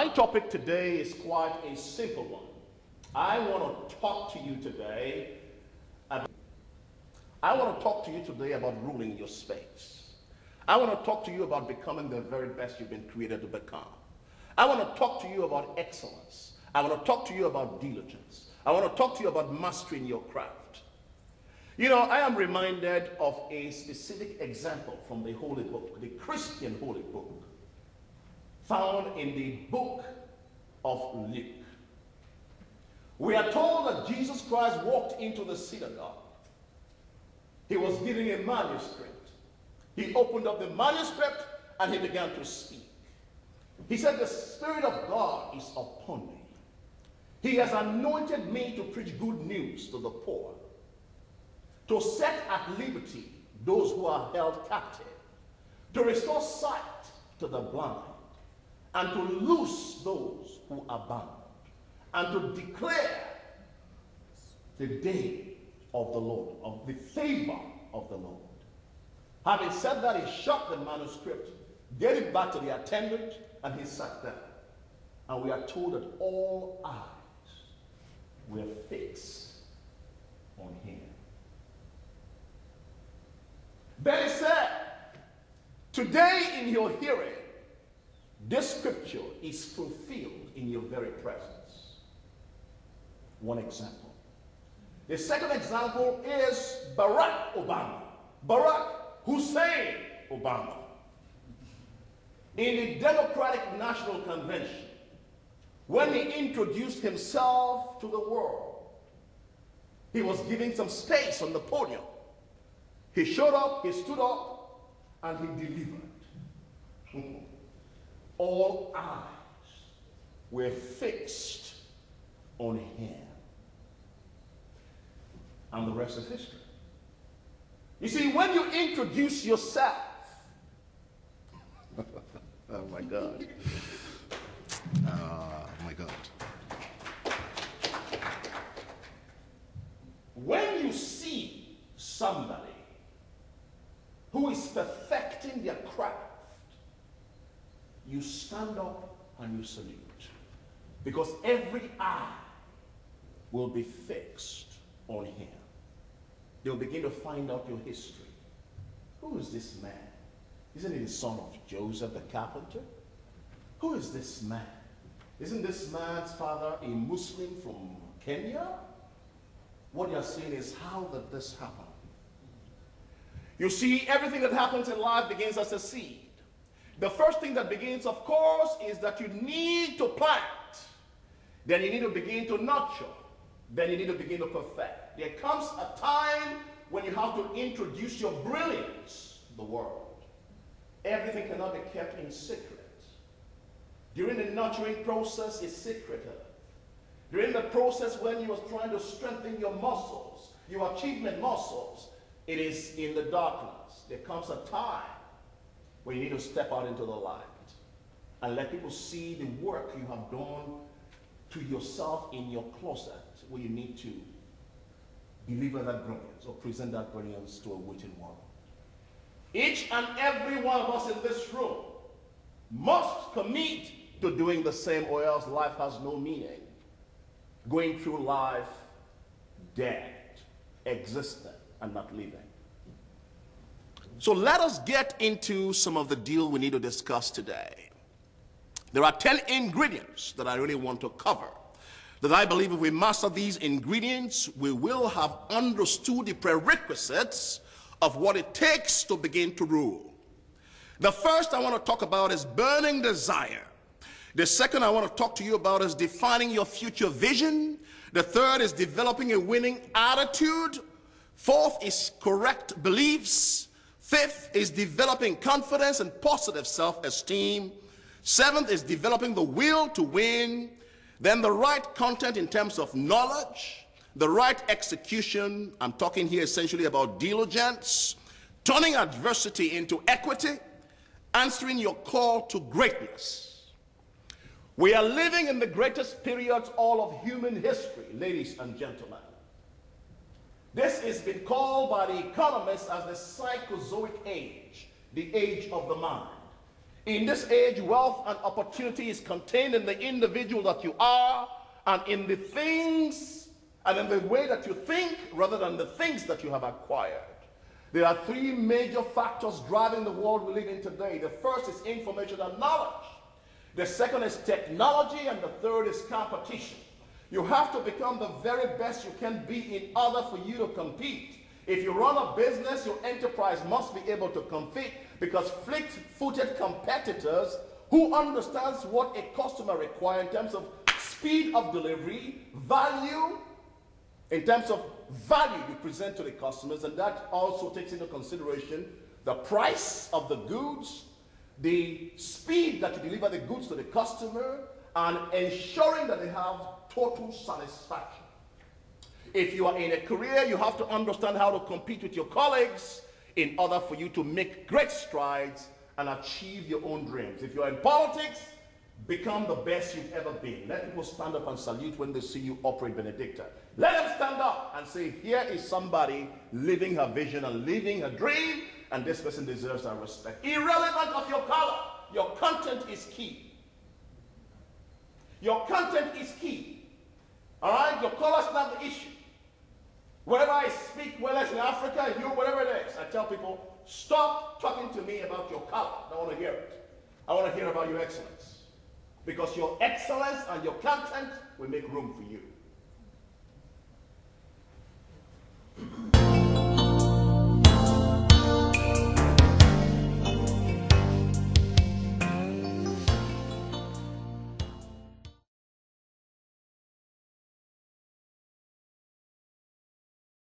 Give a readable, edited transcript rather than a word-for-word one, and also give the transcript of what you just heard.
My topic today is quite a simple one. I want to talk to you today about ruling your space. I want to talk to you about becoming the very best you've been created to become. I want to talk to you about excellence. I want to talk to you about diligence. I want to talk to you about mastering your craft. You know, I am reminded of a specific example from the Holy Book, the Christian Holy Book, found in the book of Luke. We are told that Jesus Christ walked into the synagogue. He was giving a manuscript. He opened up the manuscript and he began to speak. He said, "The Spirit of God is upon me. He has anointed me to preach good news to the poor, to set at liberty those who are held captive, to restore sight to the blind, and to loose those who are bound, and to declare the day of the Lord, of the favor of the Lord." Having said that, he shut the manuscript, gave it back to the attendant, and he sat down. And we are told that all eyes were fixed on him. Then he said, "Today in your hearing, this scripture is fulfilled in your very presence." One example. The second example is Barack Obama. Barack Hussein Obama. In the Democratic National Convention, when he introduced himself to the world, he was giving some space on the podium. He showed up, he stood up, and he delivered. All eyes were fixed on him. And the rest is history. You see, when you introduce yourself, oh my God. Oh my God. When you see somebody who is perfecting their craft, you stand up and you salute, because every eye will be fixed on him. They'll begin to find out your history. Who is this man? Isn't he the son of Joseph the carpenter? Who is this man? Isn't this man's father a Muslim from Kenya? What you're saying is, how did this happen? You see, everything that happens in life begins as a seed. The first thing that begins, of course, is that you need to plant. Then you need to begin to nurture. Then you need to begin to perfect. There comes a time when you have to introduce your brilliance to the world. Everything cannot be kept in secret. During the nurturing process, it's secretive. During the process when you are trying to strengthen your muscles, your achievement muscles, it is in the darkness. There comes a time when you need to step out into the light and let people see the work you have done to yourself in your closet, where you need to deliver that brilliance or present that brilliance to a waiting world. Each and every one of us in this room must commit to doing the same, or else life has no meaning. Going through life dead, existing, and not living. So let us get into some of the deal we need to discuss today. There are 10 ingredients that I really want to cover, that I believe if we master these ingredients, we will have understood the prerequisites of what it takes to begin to rule. The first I want to talk about is burning desire. The second I want to talk to you about is defining your future vision. The third is developing a winning attitude. Fourth is correct beliefs. Fifth is developing confidence and positive self-esteem. Seventh is developing the will to win. Then the right content in terms of knowledge, the right execution. I'm talking here essentially about diligence, turning adversity into equity, answering your call to greatness. We are living in the greatest period all of human history, ladies and gentlemen. This has been called by the economists as the psychozoic age, the age of the mind. In this age, wealth and opportunity is contained in the individual that you are and in the things and in the way that you think rather than the things that you have acquired. There are three major factors driving the world we live in today. The first is information and knowledge. The second is technology, and the third is competition. You have to become the very best you can be in order for you to compete. If you run a business, your enterprise must be able to compete, because fleet-footed competitors who understands what a customer requires in terms of speed of delivery, value, in terms of value you present to the customers, and that also takes into consideration the price of the goods, the speed that you deliver the goods to the customer, and ensuring that they have total satisfaction. If you are in a career, you have to understand how to compete with your colleagues in order for you to make great strides and achieve your own dreams. If you're in politics, become the best you've ever been. Let people stand up and salute when they see you operate Benedicta. Let them stand up and say, here is somebody living her vision and living her dream, and this person deserves our respect. Irrelevant of your color, your content is key. Your content is key. All right? Your color is not the issue. Wherever I speak, whether it's in Africa, you, whatever it is, I tell people, stop talking to me about your color. I don't want to hear it. I want to hear about your excellence. Because your excellence and your content will make room for you.